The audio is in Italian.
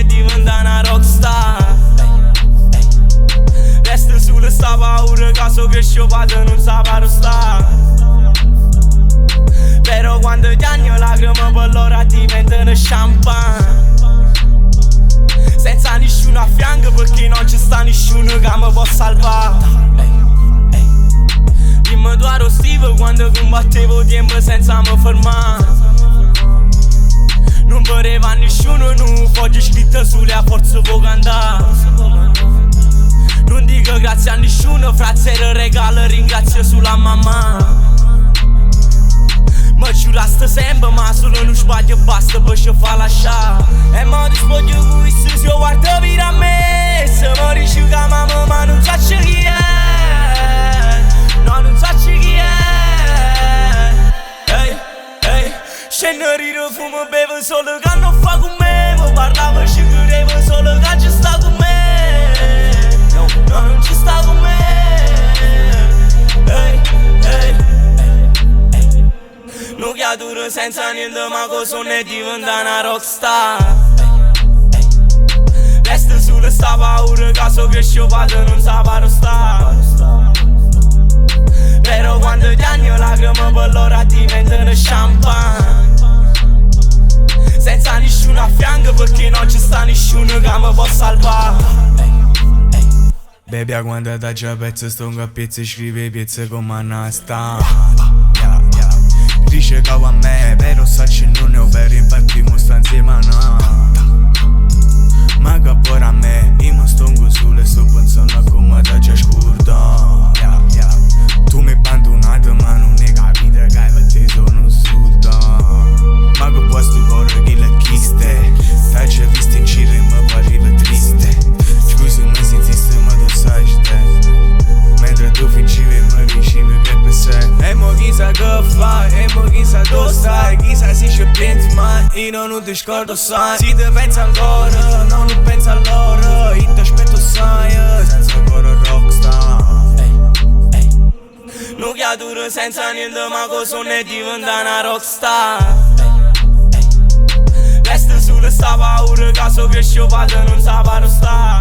ne diventare rockstar. Resta sulla sta paura che so che sciopata non sa sta. Però quando ti hanno lacrime per loro diventano champagne. Senza nessuno a fianco perché non ci sta nessuno che mi può salvare. Dimmi tu ero Steve quando combattevo tempo senza mi fermare. Non pareva a nessuno, non foglie scritte sulle a forza può andare. Non dico grazie a nessuno, frazzero regalo ringrazio sulla mamma. Mi giuraste sempre ma solo non sbaglio basta per ci fa lasciare. E mi rispoglio con questo se io guardo via a me. Se mi dici che mamma ma non so chi è. No non so chi è. Ehi, ehi, scendo rido, fumo, bevo solo che non fa con me. Mi parlavo ci credevo solo che ci sta con me. No, no non ci sta con me. Ehi, ehi. Non chiaduro senza niente ma cosa ne diventa una rockstar. Resta sulla sta paura che so che sciopata non sa sta. Però quando ti hanno lacrime per loro diventano champagne. Senza nessuno a fianco perché non ci sta nessuno che mi può salvare. Baby quando da già pezzo sto a pezzo scrive pezzo come una stampa. Dice che a me, però sa che non è vero, infatti mo sta insieme a no. Ma che pure a me, io mi sto sulle sto pensando a come da già scurdo. Tu mi hai abbandonato ma non hai capito che per te sono surdo. Ma che poi sto corre che la chiste, t'hai già visto in giro e mi pareva triste. Scusami se insisto ma tu sai te. Mentre tu fingivi e mi dicevi che per sé. E mo chissà che fai, e mo chissà dove stai. Chissà se ci pensi ma io non ti scordo sai. Se ti pensi ancora, non lo pensi allora. Io ti aspetto sai, senza ancora rockstar. Non chiaduro senza niente ma cosa ne diventa una rockstar. Resta sulla sta paura che so che sciopata non sa sta.